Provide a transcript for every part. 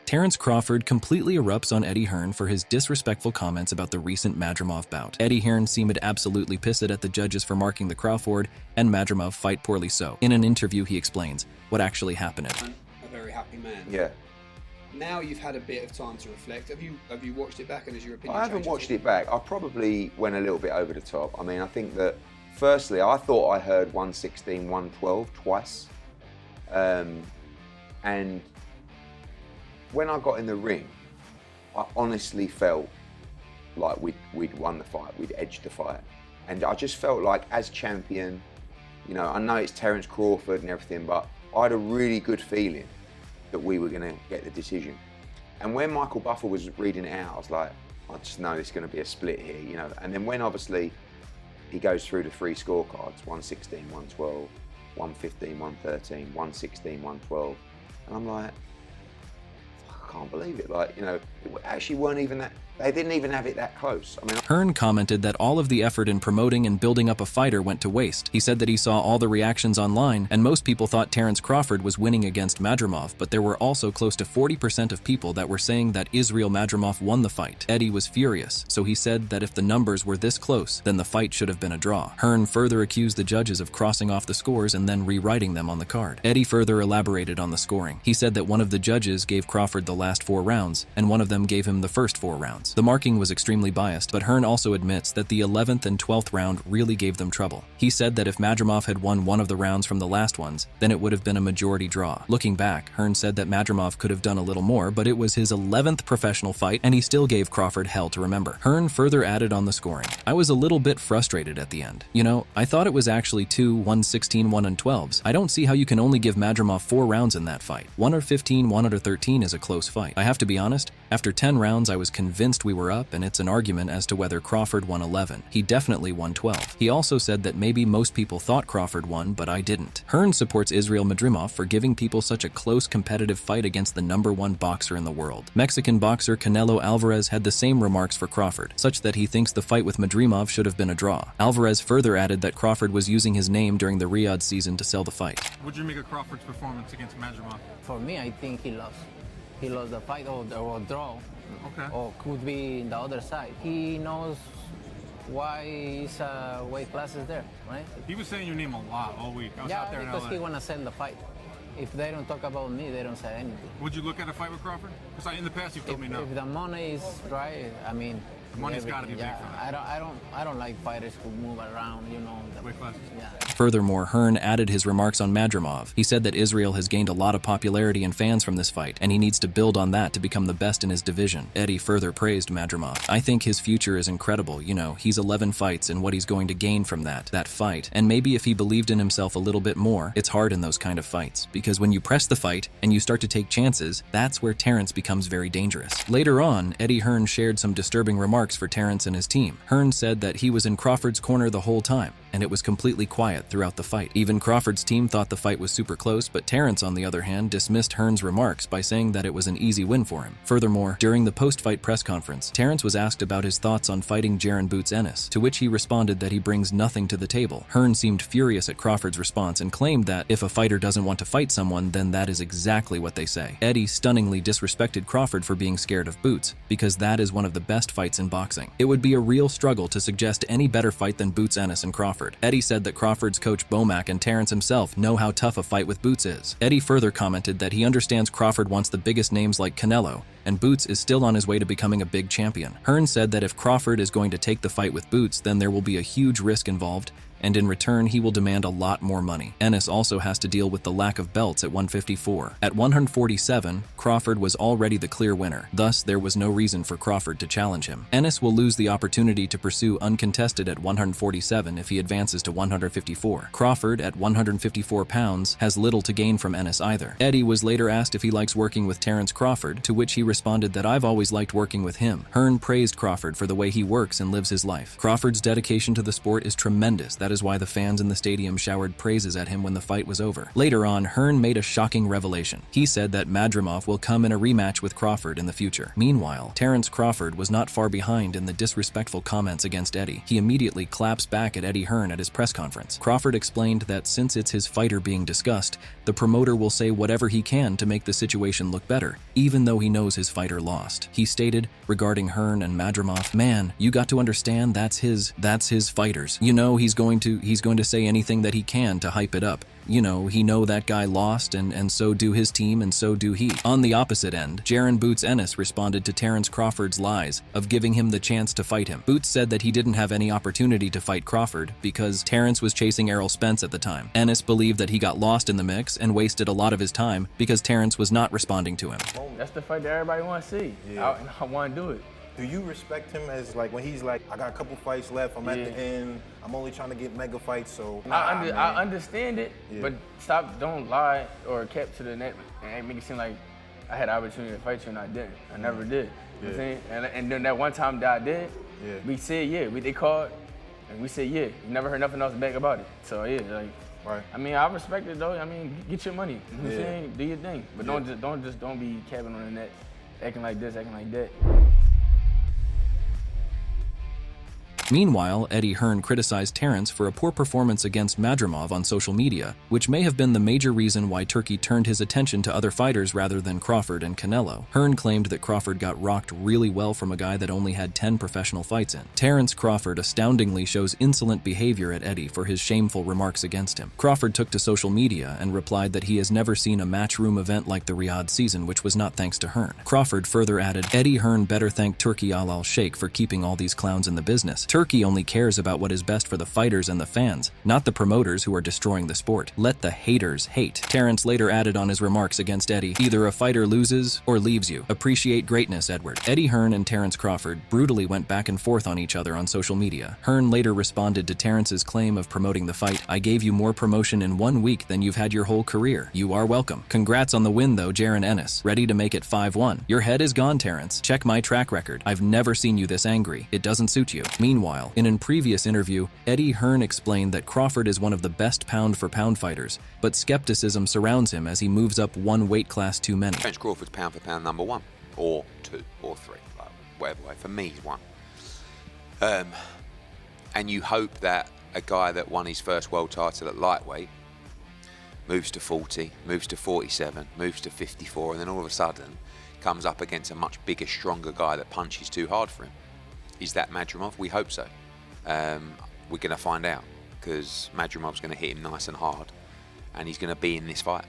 Terence Crawford completely erupts on Eddie Hearn for his disrespectful comments about the recent Madrimov bout. Eddie Hearn seemed absolutely pissed at the judges for marking the Crawford and Madrimov fight poorly so. In an interview, he explains what actually happened. A very happy man. Yeah. Now you've had a bit of time to reflect. Have you watched it back, and has your opinion I haven't changed watched at all? it back. I probably went a little bit over the top. I mean, I think that, firstly, I thought I heard 116, 112 twice. And when I got in the ring, I honestly felt like we'd won the fight, we'd edged the fight. And I just felt like, as champion, you know, I know it's Terence Crawford and everything, but I had a really good feeling that we were going to get the decision. And when Michael Buffer was reading it out, I was like, I just know there's going to be a split here, you know. And then when obviously he goes through the three scorecards, 116, 112, 115, 113, 116, 112, and I'm like, I can't believe it. Like, you know, it actually weren't even that, they didn't even have it that close. I mean, Hearn commented that all of the effort in promoting and building up a fighter went to waste. He said that he saw all the reactions online, and most people thought Terence Crawford was winning against Madrimov, but there were also close to 40% of people that were saying that Israel Madrimov won the fight. Eddie was furious, so he said that if the numbers were this close, then the fight should have been a draw. Hearn further accused the judges of crossing off the scores and then rewriting them on the card. Eddie further elaborated on the scoring. He said that one of the judges gave Crawford the last 4 rounds, and one of them gave him the first 4 rounds. The marking was extremely biased, but Hearn also admits that the 11th and 12th round really gave them trouble. He said that if Madrimov had won one of the rounds from the last ones, then it would have been a majority draw. Looking back, Hearn said that Madrimov could have done a little more, but it was his 11th professional fight, and he still gave Crawford hell to remember. Hearn further added on the scoring. I was a little bit frustrated at the end. You know, I thought it was actually 2 116, 1 and 12s. I don't see how you can only give Madrimov 4 rounds in that fight. 1 or 15, 1 or 13 is a close fight. I have to be honest, after 10 rounds I was convinced we were up, and it's an argument as to whether Crawford won 11. He definitely won 12. He also said that maybe most people thought Crawford won, but I didn't. Hearn supports Israel Madrimov for giving people such a close competitive fight against the #1 boxer in the world. Mexican boxer Canelo Alvarez had the same remarks for Crawford, such that he thinks the fight with Madrimov should have been a draw. Alvarez further added that Crawford was using his name during the Riyadh season to sell the fight. What did you make of Crawford's performance against Madrimov? For me, I think he lost. He lost the fight or draw. Okay. Or could be the other side. He knows why his weight class is there, right? He was saying your name a lot all week. I was out there in because LA. he wanna sell the fight. If they don't talk about me, they don't say anything. Would you look at a fight with Crawford? Because in the past you've told me no. If the money is right, I mean, Money's got to be big yeah, for that. I don't like fighters who move around, you know. Weight classes. Yeah. Furthermore, Hearn added his remarks on Madrimov. He said that Israel has gained a lot of popularity and fans from this fight, and he needs to build on that to become the best in his division. Eddie further praised Madrimov. I think his future is incredible. You know, he's 11 fights and what he's going to gain from that fight. And maybe if he believed in himself a little bit more, it's hard in those kind of fights, because when you press the fight and you start to take chances, that's where Terence becomes very dangerous. Later on, Eddie Hearn shared some disturbing remarks for Terence and his team. Hearn said that he was in Crawford's corner the whole time, and it was completely quiet throughout the fight. Even Crawford's team thought the fight was super close, but Terence, on the other hand, dismissed Hearn's remarks by saying that it was an easy win for him. Furthermore, during the post-fight press conference, Terence was asked about his thoughts on fighting Jaron Boots Ennis, to which he responded that he brings nothing to the table. Hearn seemed furious at Crawford's response and claimed that if a fighter doesn't want to fight someone, then that is exactly what they say. Eddie stunningly disrespected Crawford for being scared of Boots, because that is one of the best fights in boxing. It would be a real struggle to suggest any better fight than Boots Ennis and Crawford. Eddie said that Crawford's coach Bomac and Terence himself know how tough a fight with Boots is. Eddie further commented that he understands Crawford wants the biggest names like Canelo, and Boots is still on his way to becoming a big champion. Hearn said that if Crawford is going to take the fight with Boots, then there will be a huge risk involved, and in return he will demand a lot more money. Ennis also has to deal with the lack of belts at 154. At 147, Crawford was already the clear winner, thus there was no reason for Crawford to challenge him. Ennis will lose the opportunity to pursue uncontested at 147 if he advances to 154. Crawford, at 154 pounds, has little to gain from Ennis either. Eddie was later asked if he likes working with Terence Crawford, to which he responded that I've always liked working with him. Hearn praised Crawford for the way he works and lives his life. Crawford's dedication to the sport is tremendous. That That is why the fans in the stadium showered praises at him when the fight was over. Later on, Hearn made a shocking revelation. He said that Madrimov will come in a rematch with Crawford in the future. Meanwhile, Terence Crawford was not far behind in the disrespectful comments against Eddie. He immediately claps back at Eddie Hearn at his press conference. Crawford explained that since it's his fighter being discussed, the promoter will say whatever he can to make the situation look better, even though he knows his fighter lost. He stated regarding Hearn and Madrimov, "Man, you got to understand that's his fighters. You know he's going to say anything that he can to hype it up. You know, he know that guy lost and so do his team and so do he." On the opposite end, Jaron Boots Ennis responded to Terence Crawford's lies of giving him the chance to fight him. Boots said that he didn't have any opportunity to fight Crawford because Terence was chasing Errol Spence at the time. Ennis believed that he got lost in the mix and wasted a lot of his time because Terence was not responding to him. That's the fight that everybody want to see. Yeah. I want to do it. Do you respect him as like when he's like, I got a couple fights left, I'm at the end, I'm only trying to get mega fights, so I understand it, but don't lie or kept to the net and make it seem like I had the opportunity to fight you and I didn't. I never did. You know what I'm saying? And then that one time that I did, we said they called and we said you never heard nothing else back about it. So right. I mean, I respect it though. I mean, get your money. You know what I'm saying? Do your thing, but don't be capping on the net, acting like this, acting like that. Meanwhile, Eddie Hearn criticized Terence for a poor performance against Madrimov on social media, which may have been the major reason why Turkey turned his attention to other fighters rather than Crawford and Canelo. Hearn claimed that Crawford got rocked really well from a guy that only had 10 professional fights in. Terence Crawford astoundingly shows insolent behavior at Eddie for his shameful remarks against him. Crawford took to social media and replied that he has never seen a matchroom event like the Riyadh season, which was not thanks to Hearn. Crawford further added, "Eddie Hearn better thank Turkey al-Sheikh for keeping all these clowns in the business. Turkey only cares about what is best for the fighters and the fans, not the promoters who are destroying the sport. Let the haters hate." Terence later added on his remarks against Eddie, "Either a fighter loses or leaves you. Appreciate greatness, Edward." Eddie Hearn and Terence Crawford brutally went back and forth on each other on social media. Hearn later responded to Terence's claim of promoting the fight, "I gave you more promotion in 1 week than you've had your whole career. You are welcome. Congrats on the win though, Jaron Ennis. Ready to make it 5-1. Your head is gone, Terence. Check my track record. I've never seen you this angry. It doesn't suit you." Meanwhile, in a previous interview, Eddie Hearn explained that Crawford is one of the best pound-for-pound fighters, but skepticism surrounds him as he moves up one weight class too many. Terence Crawford's pound-for-pound number 1, or 2, or 3, whatever way. For me, he's 1. And you hope that a guy that won his first world title at lightweight moves to 40, moves to 47, moves to 54, and then all of a sudden comes up against a much bigger, stronger guy that punches too hard for him. Is that Madrimov? We hope so. We're going to find out, because Madrimov's going to hit him nice and hard, and he's going to be in this fight.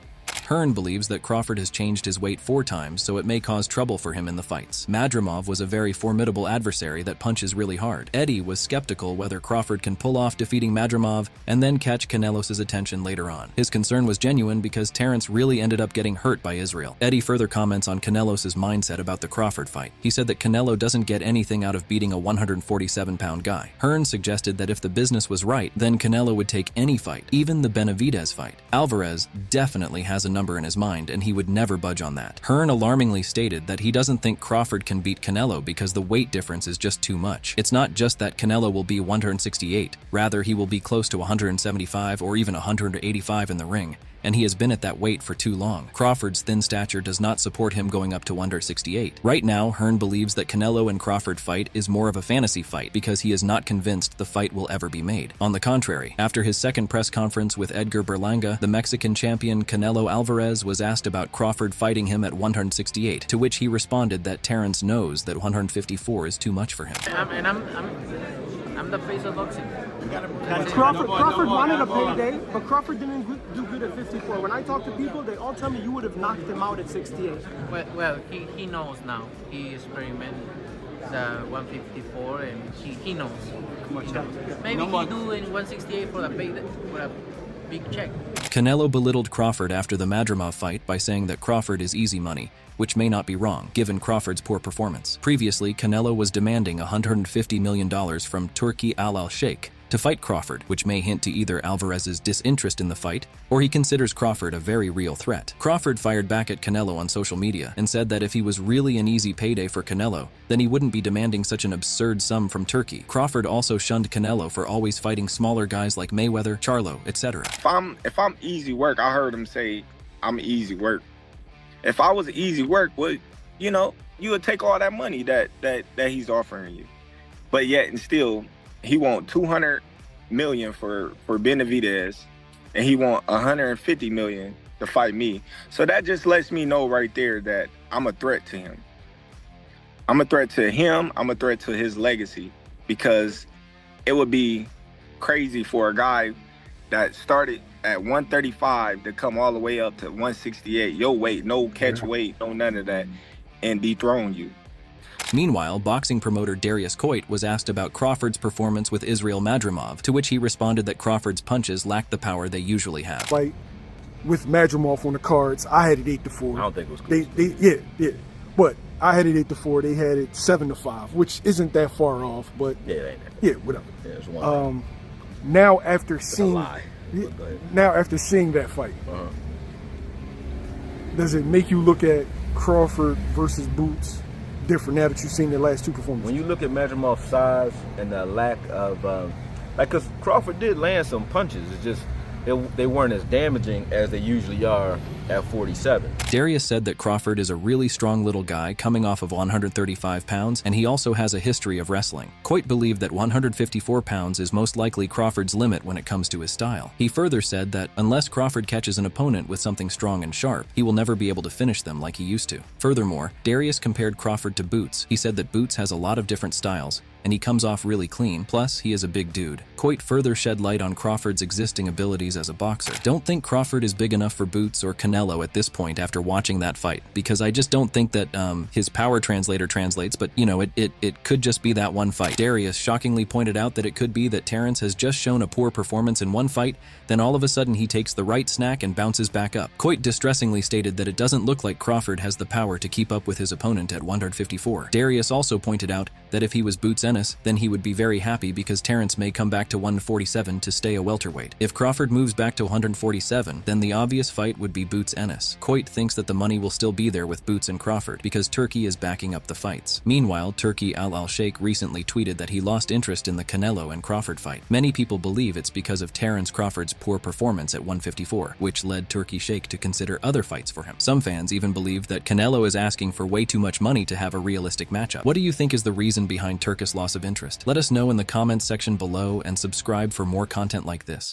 Hearn believes that Crawford has changed his weight 4 times, so it may cause trouble for him in the fights. Madrimov was a very formidable adversary that punches really hard. Eddie was skeptical whether Crawford can pull off defeating Madrimov and then catch Canelo's attention later on. His concern was genuine because Terence really ended up getting hurt by Israel. Eddie further comments on Canelo's mindset about the Crawford fight. He said that Canelo doesn't get anything out of beating a 147-pound guy. Hearn suggested that if the business was right, then Canelo would take any fight, even the Benavidez fight. Alvarez definitely has a number in his mind, and he would never budge on that. Hearn alarmingly stated that he doesn't think Crawford can beat Canelo because the weight difference is just too much. It's not just that Canelo will be 168, rather he will be close to 175 or even 185 in the ring, and he has been at that weight for too long. Crawford's thin stature does not support him going up to 168. Right now, Hearn believes that Canelo and Crawford fight is more of a fantasy fight because he is not convinced the fight will ever be made. On the contrary, after his second press conference with Edgar Berlanga, the Mexican champion Canelo Alvarez was asked about Crawford fighting him at 168, to which he responded that Terence knows that 154 is too much for him. I'm the face of boxing. Crawford wanted a payday, but Crawford didn't do good at 54. When I talk to people, they all tell me you would have knocked him out at 68. Well, he knows now. He experimented the 154, and he knows. Maybe he do in 168 for a big check. Canelo belittled Crawford after the Madrimov fight by saying that Crawford is easy money, which may not be wrong, given Crawford's poor performance. Previously, Canelo was demanding $150 million from Turkey al-Sheikh, to fight Crawford, which may hint to either Alvarez's disinterest in the fight or he considers Crawford a very real threat. Crawford fired back at Canelo on social media and said that if he was really an easy payday for Canelo, then he wouldn't be demanding such an absurd sum from Turkey. Crawford also shunned Canelo for always fighting smaller guys like Mayweather, Charlo, etc. If I'm easy work, I heard him say I'm easy work. If I was easy work, you would take all that money that he's offering you. But yet and still, he want 200 million for Beterbiev, and he want 150 million to fight me. So that just lets me know right there that I'm a threat to him. I'm a threat to him. I'm a threat to his legacy, because it would be crazy for a guy that started at 135 to come all the way up to 168, your weight, no catch weight, no none of that, and dethrone you. Meanwhile, boxing promoter Darius Coit was asked about Crawford's performance with Israil Madrimov, to which he responded that Crawford's punches lacked the power they usually have. Fight with Madrimov on the cards, I had it 8-4. I don't think it was close. Yeah. But I had it 8-4. They had it 7-5, which isn't that far off. But yeah, it ain't that. Yeah, whatever. Yeah, it's one. Now after seeing, that fight, does it make you look at Crawford versus Boots different now that you've seen their last two performances? When you look at Madrimov's size and the lack of, because Crawford did land some punches, it's just they weren't as damaging as they usually are at 47. Darius said that Crawford is a really strong little guy coming off of 135 pounds, and he also has a history of wrestling. Coit believed that 154 pounds is most likely Crawford's limit when it comes to his style. He further said that unless Crawford catches an opponent with something strong and sharp, he will never be able to finish them like he used to. Furthermore, Darius compared Crawford to Boots. He said that Boots has a lot of different styles, and he comes off really clean, plus he is a big dude. Coit further shed light on Crawford's existing abilities as a boxer. Don't think Crawford is big enough for Boots or Canelo at this point after watching that fight, because I just don't think that his power translator translates, but it could just be that one fight. Darius shockingly pointed out that it could be that Terence has just shown a poor performance in one fight, then all of a sudden he takes the right snack and bounces back up. Coit distressingly stated that it doesn't look like Crawford has the power to keep up with his opponent at 154. Darius also pointed out that if he was Boots Ennis, then he would be very happy because Terence may come back to 147 to stay a welterweight. If Crawford moves back to 147, then the obvious fight would be Boots Ennis. Coit thinks that the money will still be there with Boots and Crawford because Turkey is backing up the fights. Meanwhile, Turkey Al-Sheikh recently tweeted that he lost interest in the Canelo and Crawford fight. Many people believe it's because of Terence Crawford's poor performance at 154, which led Turkey Sheikh to consider other fights for him. Some fans even believe that Canelo is asking for way too much money to have a realistic matchup. What do you think is the reason behind Turkish loss of interest? Let us know in the comments section below and subscribe for more content like this.